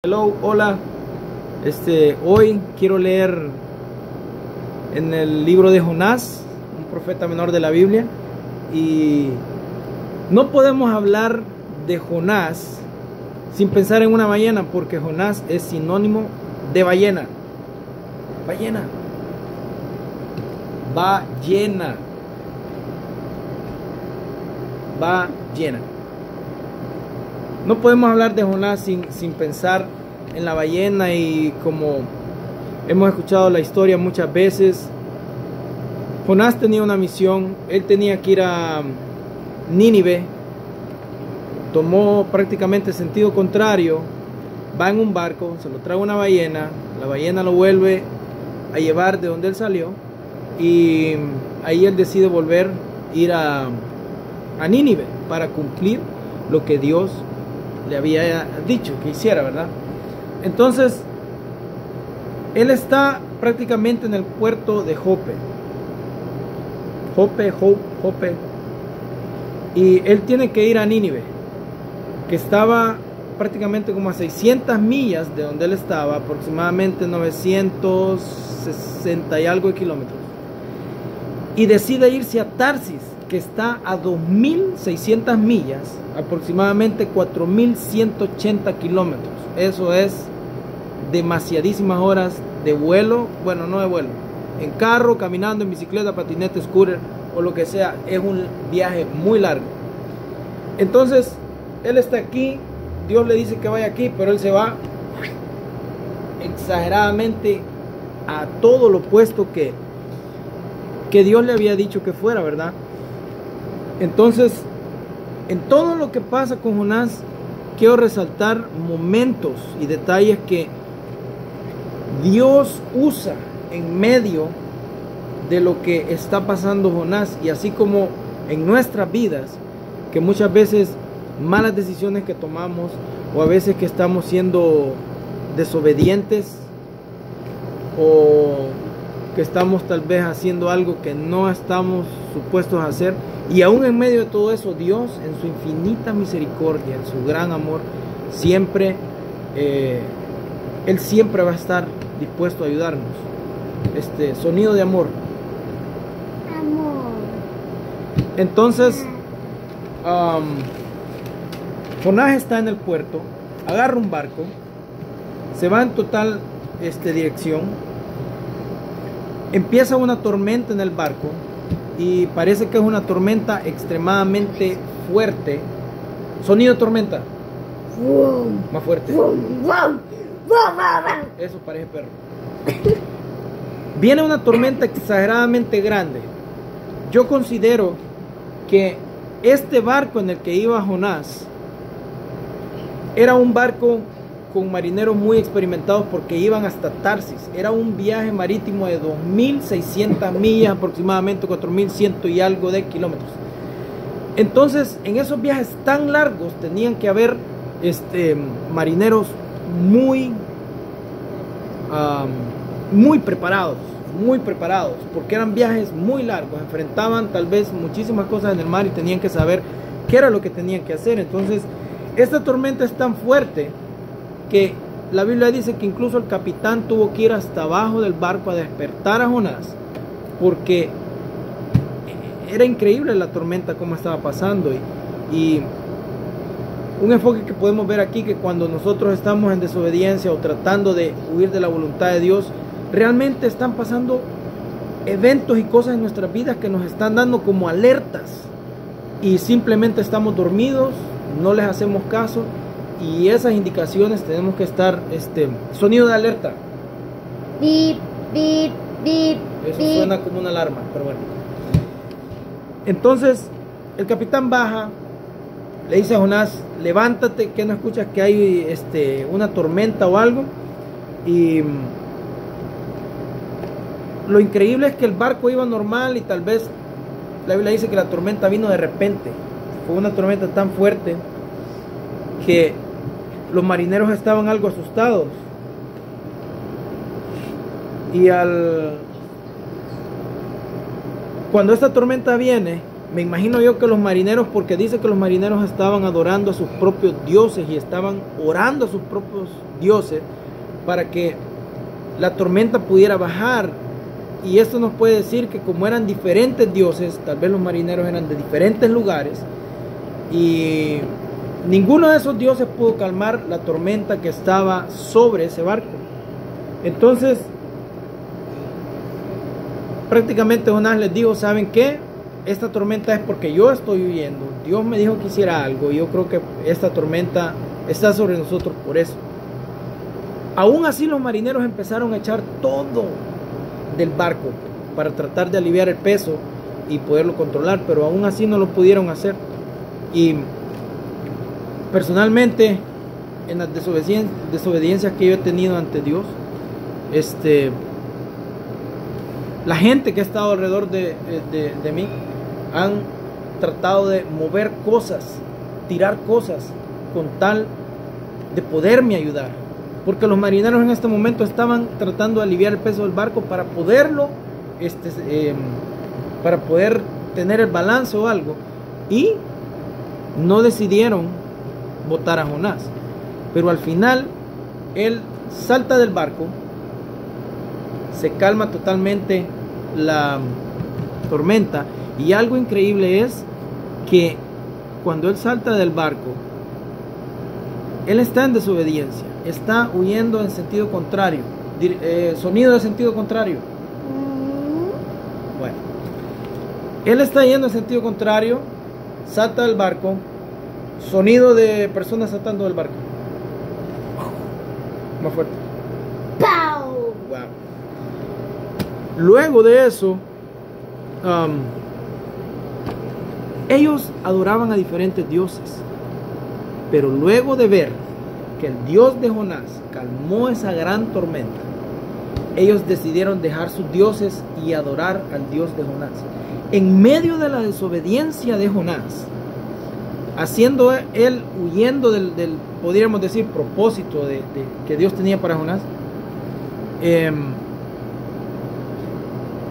Hello, hola. Hoy quiero leer en el libro de Jonás, un profeta menor de la Biblia, y no podemos hablar de Jonás sin pensar en una ballena, porque Jonás es sinónimo de ballena. Ballena. Ballena. Ballena. No podemos hablar de Jonás sin pensar en la ballena, y como hemos escuchado la historia muchas veces, Jonás tenía una misión. Él tenía que ir a Nínive. Tomó prácticamente sentido contrario, va en un barco, se lo trae una ballena, la ballena lo vuelve a llevar de donde él salió, y ahí él decide volver ir a Nínive para cumplir lo que Dios le había dicho que hiciera, ¿verdad? Entonces él está prácticamente en el puerto de Jope, y él tiene que ir a Nínive, que estaba prácticamente como a 600 millas de donde él estaba, aproximadamente 960 y algo de kilómetros, y decide irse a Tarsis, que está a 2600 millas, aproximadamente 4180 kilómetros. Eso es demasiadísimas horas de vuelo. Bueno, no de vuelo, en carro, caminando, en bicicleta, patinete, scooter o lo que sea. Es un viaje muy largo. Entonces él está aquí, Dios le dice que vaya aquí, pero él se va exageradamente a todo lo opuesto que Dios le había dicho que fuera, ¿verdad? Entonces, en todo lo que pasa con Jonás, quiero resaltar momentos y detalles que Dios usa en medio de lo que está pasando Jonás, y así como en nuestras vidas, que muchas veces malas decisiones que tomamos, o a veces que estamos siendo desobedientes, o que estamos tal vez haciendo algo que no estamos supuestos a hacer, y aún en medio de todo eso, Dios en su infinita misericordia, en su gran amor, siempre Él siempre va a estar dispuesto a ayudarnos. Sonido de amor. Entonces Jonás está en el puerto, agarra un barco, se va en total dirección. Empieza una tormenta en el barco, y parece que es una tormenta extremadamente fuerte. Sonido de tormenta. Más fuerte. Eso parece perro. Viene una tormenta exageradamente grande. Yo considero que este barco en el que iba Jonás era un barco con marineros muy experimentados, porque iban hasta Tarsis. Era un viaje marítimo de 2600 millas, aproximadamente 4100 y algo de kilómetros. Entonces, en esos viajes tan largos tenían que haber marineros muy preparados, porque eran viajes muy largos, enfrentaban tal vez muchísimas cosas en el mar y tenían que saber qué era lo que tenían que hacer. Entonces, esta tormenta es tan fuerte que la Biblia dice que incluso el capitán tuvo que ir hasta abajo del barco a despertar a Jonás, porque era increíble la tormenta como estaba pasando. Y un enfoque que podemos ver aquí, que cuando nosotros estamos en desobediencia o tratando de huir de la voluntad de Dios, realmente están pasando eventos y cosas en nuestras vidas que nos están dando como alertas, y simplemente estamos dormidos, no les hacemos caso. Y esas indicaciones tenemos que estar, sonido de alerta. Bip, bip, bip. Eso bip. suena como una alarma, pero bueno. Entonces el capitán baja, le dice a Jonás: levántate, que no escuchas que hay una tormenta o algo. Y lo increíble es que el barco iba normal, y tal vez la Biblia dice que la tormenta vino de repente. Fue una tormenta tan fuerte que los marineros estaban algo asustados, y cuando esta tormenta viene, me imagino yo que los marineros, porque dice que los marineros estaban adorando a sus propios dioses y estaban orando a sus propios dioses para que la tormenta pudiera bajar. Y esto nos puede decir que como eran diferentes dioses, tal vez los marineros eran de diferentes lugares y ninguno de esos dioses pudo calmar la tormenta que estaba sobre ese barco. Entonces prácticamente Jonás les dijo: ¿saben qué? Esta tormenta es porque yo estoy huyendo. Dios me dijo que hiciera algo y yo creo que esta tormenta está sobre nosotros por eso. Aún así los marineros empezaron a echar todo del barco para tratar de aliviar el peso y poderlo controlar, pero aún así no lo pudieron hacer. Y personalmente, en las desobediencias que yo he tenido ante Dios, la gente que ha estado alrededor de mí han tratado de mover cosas, tirar cosas con tal de poderme ayudar, porque los marineros en este momento estaban tratando de aliviar el peso del barco para poderlo para poder tener el balance o algo, y no decidieron botar a Jonás. Pero al final él salta del barco, se calma totalmente la tormenta, y algo increíble es que cuando él salta del barco, él está en desobediencia, está huyendo en sentido contrario, sonido de sentido contrario. Bueno, él está yendo en sentido contrario, salta del barco, sonido de personas saltando del barco. Más fuerte. ¡Pau! Wow. Luego de eso, ellos adoraban a diferentes dioses, pero luego de ver que el Dios de Jonás calmó esa gran tormenta, ellos decidieron dejar sus dioses y adorar al Dios de Jonás. En medio de la desobediencia de Jonás, haciendo él huyendo del podríamos decir, propósito que Dios tenía para Jonás,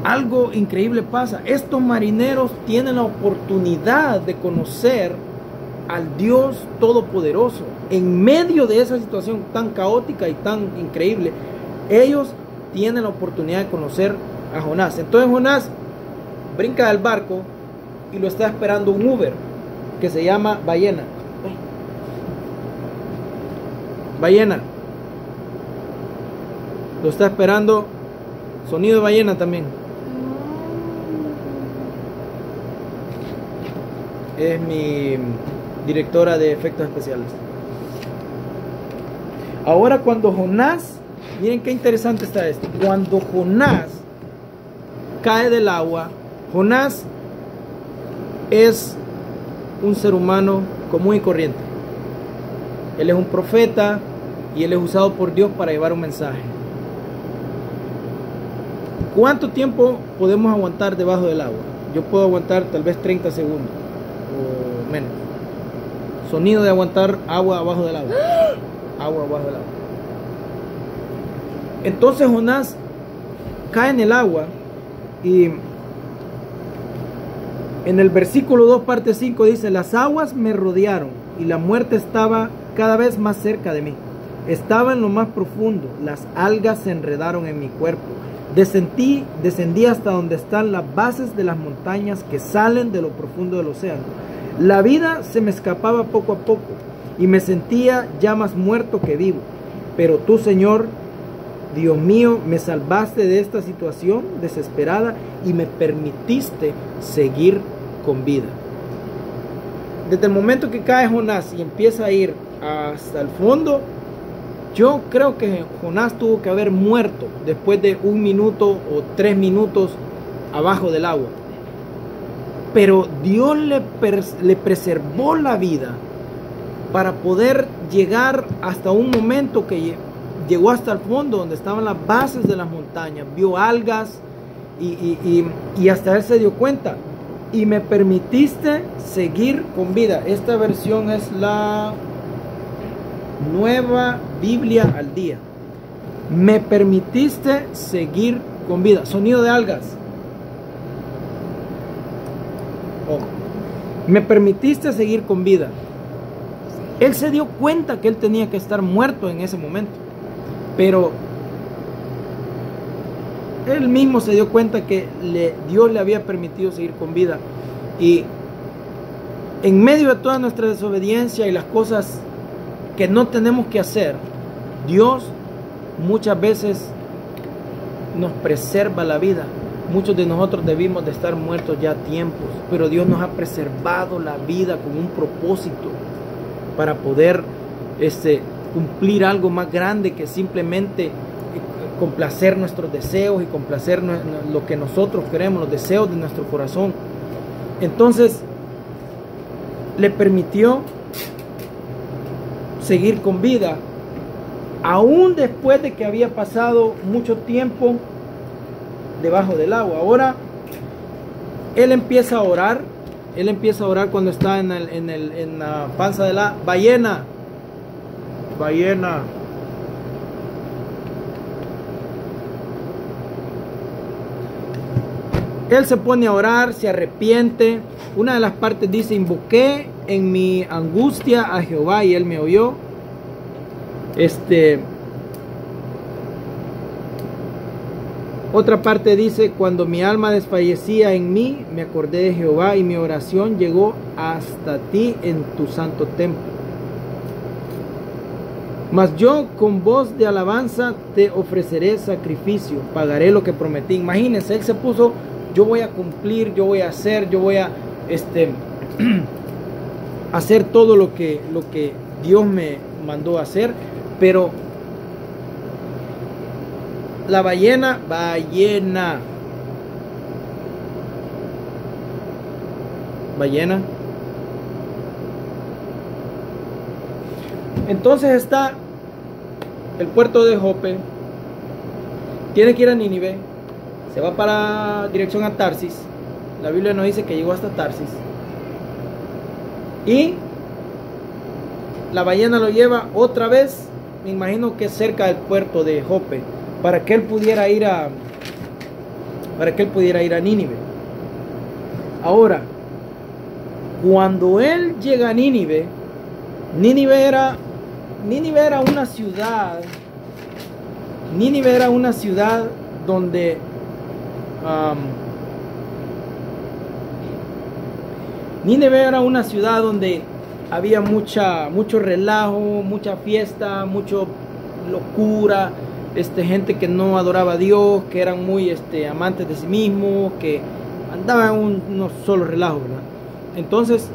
algo increíble pasa. Estos marineros tienen la oportunidad de conocer al Dios Todopoderoso. En medio de esa situación tan caótica y tan increíble, ellos tienen la oportunidad de conocer a Jonás. Entonces Jonás brinca del barco y lo está esperando un Uber que se llama Ballena. Ballena. Lo está esperando. Sonido de ballena también. Es mi directora de efectos especiales. Ahora cuando Jonás, miren qué interesante está esto. Cuando Jonás cae del agua, Jonás es un ser humano común y corriente. Él es un profeta y él es usado por Dios para llevar un mensaje. ¿Cuánto tiempo podemos aguantar debajo del agua? Yo puedo aguantar tal vez 30 segundos o menos. Sonido de aguantar agua abajo del agua. Agua abajo del agua. Entonces Jonás cae en el agua y en el versículo 2 parte 5 dice: las aguas me rodearon y la muerte estaba cada vez más cerca de mí. Estaba en lo más profundo, las algas se enredaron en mi cuerpo. Descendí hasta donde están las bases de las montañas que salen de lo profundo del océano. La vida se me escapaba poco a poco y me sentía ya más muerto que vivo. Pero tú, Señor, Dios mío, me salvaste de esta situación desesperada y me permitiste seguir con vida. Desde el momento que cae Jonás y empieza a ir hasta el fondo, yo creo que Jonás tuvo que haber muerto después de 1 minuto o 3 minutos abajo del agua. Pero Dios le preservó la vida para poder llegar hasta un momento que llegó hasta el fondo, donde estaban las bases de las montañas. Vio algas y hasta él se dio cuenta. Y me permitiste seguir con vida. Esta versión es la Nueva Biblia al Día. Me permitiste seguir con vida. Sonido de algas. me permitiste seguir con vida. Él se dio cuenta que él tenía que estar muerto en ese momento, pero él mismo se dio cuenta que Dios le había permitido seguir con vida. Y en medio de toda nuestra desobediencia y las cosas que no tenemos que hacer, Dios muchas veces nos preserva la vida. Muchos de nosotros debimos de estar muertos ya a tiempos, pero Dios nos ha preservado la vida con un propósito para poder cumplir algo más grande que simplemente complacer nuestros deseos y complacer lo que nosotros queremos, los deseos de nuestro corazón. Entonces le permitió seguir con vida, aún después de que había pasado mucho tiempo debajo del agua. Ahora él empieza a orar. Él empieza a orar cuando está en la panza de la ballena. Él se pone a orar, se arrepiente. Una de las partes dice: invoqué en mi angustia a Jehová y él me oyó. Otra parte dice: cuando mi alma desfallecía en mí, me acordé de Jehová y mi oración llegó hasta ti en tu santo templo. Mas yo con voz de alabanza te ofreceré sacrificio, pagaré lo que prometí. Imagínense, él se puso: yo voy a cumplir, yo voy a hacer, yo voy a hacer todo lo que Dios me mandó a hacer. Pero la ballena. Entonces está el puerto de Jope. Tiene que ir a Nínive. Se va para dirección a Tarsis. La Biblia nos dice que llegó hasta Tarsis. Y la ballena lo lleva otra vez. Me imagino que cerca del puerto de Jope, para que él pudiera ir a Nínive. Ahora, cuando él llega a Nínive, Nínive era una ciudad. Nínive era una ciudad donde Nínive era una ciudad donde había mucho relajo, mucha fiesta, mucho locura, gente que no adoraba a Dios, que eran muy amantes de sí mismos, que andaban en unos solo relajos, ¿verdad? Entonces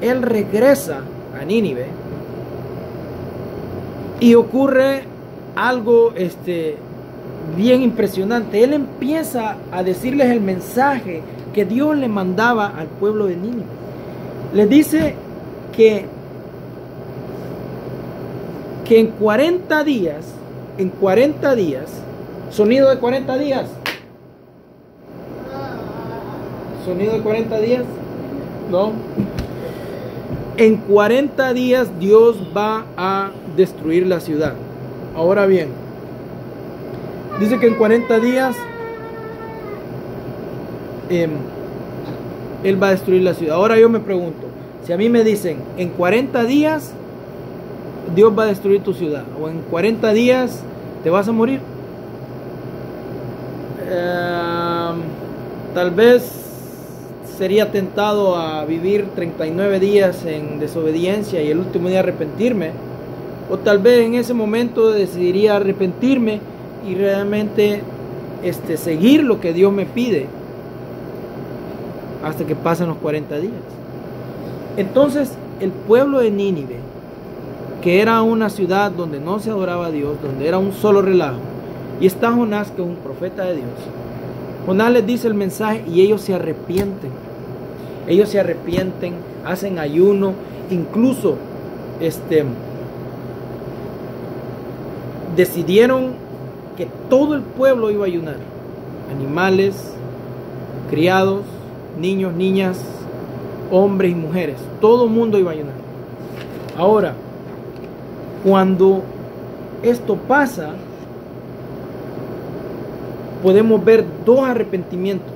él regresa a Nínive y ocurre algo bien impresionante. Él empieza a decirles el mensaje que Dios le mandaba al pueblo de Nínive. Les dice que en 40 días, sonido de 40 días, no, en 40 días Dios va a destruir la ciudad. Ahora bien, dice que en 40 días Él va a destruir la ciudad. Ahora yo me pregunto, si a mí me dicen en 40 días Dios va a destruir tu ciudad, o en 40 días te vas a morir, tal vez sería tentado a vivir 39 días en desobediencia y el último día arrepentirme, o tal vez en ese momento decidiría arrepentirme y realmente seguir lo que Dios me pide hasta que pasen los 40 días. Entonces el pueblo de Nínive, que era una ciudad donde no se adoraba a Dios, donde era un solo relajo, y está Jonás, que es un profeta de Dios. Jonás les dice el mensaje y ellos se arrepienten. Hacen ayuno, incluso decidieron que todo el pueblo iba a ayunar. Animales, criados, niños, niñas, hombres y mujeres, todo el mundo iba a ayunar. Ahora, cuando esto pasa, podemos ver dos arrepentimientos.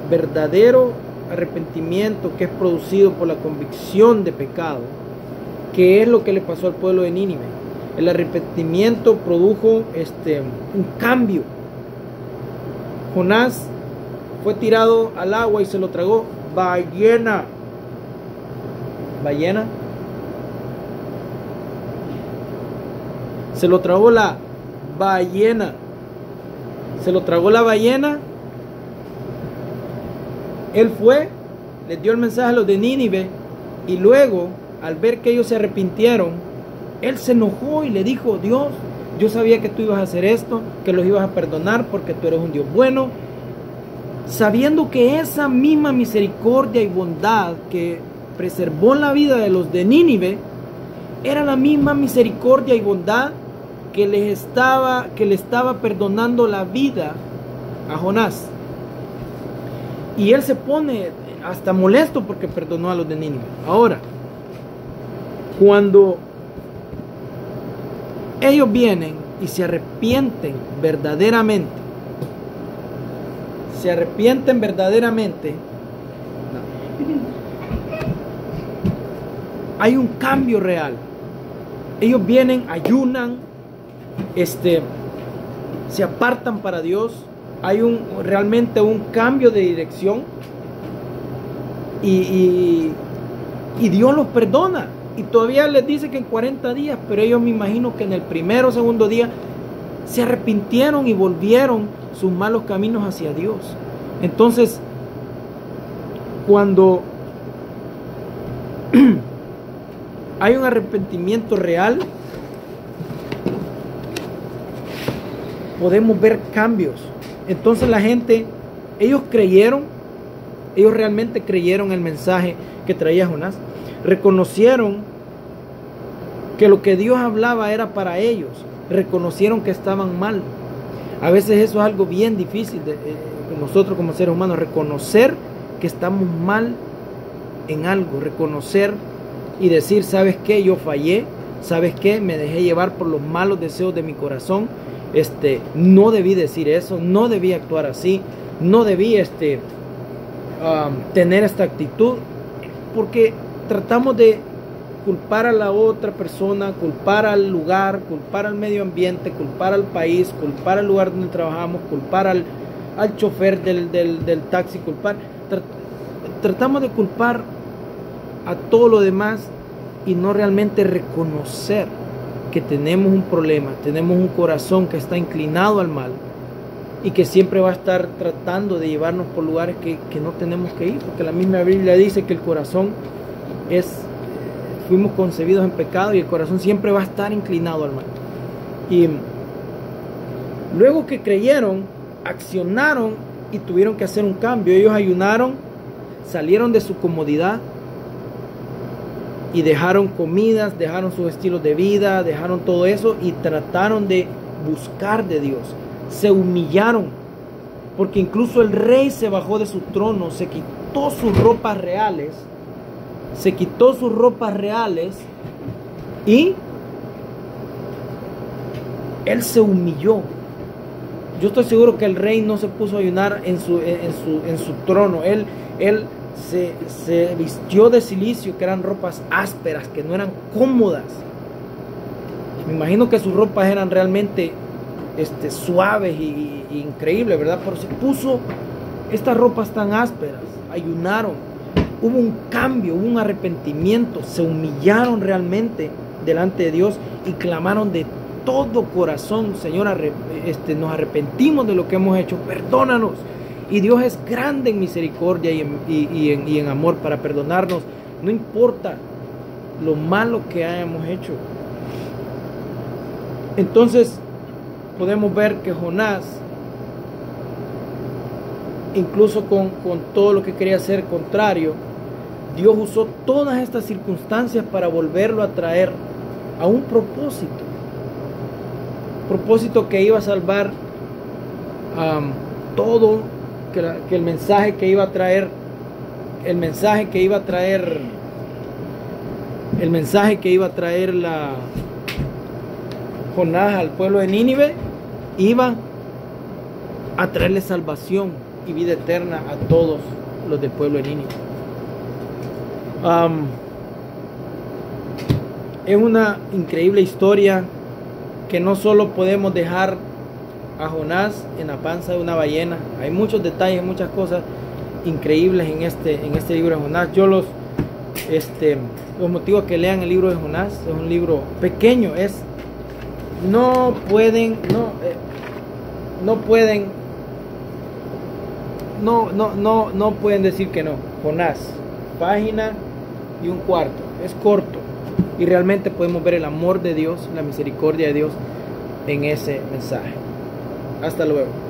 verdadero arrepentimiento que es producido por la convicción de pecado, que es lo que le pasó al pueblo de Nínive. El arrepentimiento produjo un cambio. Jonás fue tirado al agua y se lo tragó ballena. ¿Ballena? Se lo tragó la ballena. Se lo tragó la ballena. Él fue, les dio el mensaje a los de Nínive, y luego, al ver que ellos se arrepintieron, él se enojó y le dijo: Dios, yo sabía que tú ibas a hacer esto, que los ibas a perdonar porque tú eres un Dios bueno, sabiendo que esa misma misericordia y bondad que preservó la vida de los de Nínive era la misma misericordia y bondad que le estaba perdonando la vida a Jonás. Y él se pone hasta molesto porque perdonó a los de Nínive. Ahora, cuando ellos vienen y se arrepienten verdaderamente, hay un cambio real. Ellos vienen, ayunan, se apartan para Dios. Hay realmente un cambio de dirección, y Dios los perdona, y todavía les dice que en 40 días, pero ellos, me imagino que en el primero o segundo día se arrepintieron y volvieron sus malos caminos hacia Dios. Entonces, cuando hay un arrepentimiento real, podemos ver cambios. Entonces la gente, ellos realmente creyeron el mensaje que traía Jonás. Reconocieron que lo que Dios hablaba era para ellos. Reconocieron que estaban mal. A veces eso es algo bien difícil nosotros como seres humanos, reconocer que estamos mal en algo, reconocer y decir: ¿sabes qué? Yo fallé, ¿sabes qué? Me dejé llevar por los malos deseos de mi corazón. No debí decir eso, no debí actuar así, no debí tener esta actitud, porque tratamos de culpar a la otra persona, culpar al lugar, culpar al medio ambiente, culpar al país, culpar al lugar donde trabajamos, culpar al chofer del taxi, tratamos de culpar a todo lo demás y no realmente reconocer que tenemos un problema, tenemos un corazón que está inclinado al mal y que siempre va a estar tratando de llevarnos por lugares que no tenemos que ir, porque la misma Biblia dice que el corazón fuimos concebidos en pecado, y el corazón siempre va a estar inclinado al mal. Y luego que creyeron, accionaron y tuvieron que hacer un cambio. Ellos ayunaron, salieron de su comodidad y dejaron comidas, dejaron sus estilos de vida, dejaron todo eso y trataron de buscar de Dios. Se humillaron, porque incluso el rey se bajó de su trono, se quitó sus ropas reales, y él se humilló. Yo estoy seguro que el rey no se puso a ayunar en su trono. Él se vistió de cilicio, que eran ropas ásperas, que no eran cómodas. Me imagino que sus ropas eran realmente suaves y increíbles, ¿verdad? Pero se puso estas ropas tan ásperas. Ayunaron, hubo un cambio, hubo un arrepentimiento, se humillaron realmente delante de Dios y clamaron de todo corazón: Señor, nos arrepentimos de lo que hemos hecho, perdónanos. Y Dios es grande en misericordia y en amor para perdonarnos, no importa lo malo que hayamos hecho. Entonces podemos ver que Jonás, incluso con todo lo que quería hacer contrario, Dios usó todas estas circunstancias para volverlo a traer a un propósito que iba a salvar todo, que el mensaje que iba a traer Jonás al pueblo de Nínive iba a traerle salvación, y vida eterna a todos los del pueblo de Nínive. Es una increíble historia que no solo podemos dejar a Jonás en la panza de una ballena. Hay muchos detalles, muchas cosas increíbles en este libro de Jonás. Yo los motivo a que lean el libro de Jonás. Es un libro pequeño, no pueden decir que no. Jonás, página y un cuarto, es corto y realmente podemos ver el amor de Dios, la misericordia de Dios en ese mensaje. Hasta luego.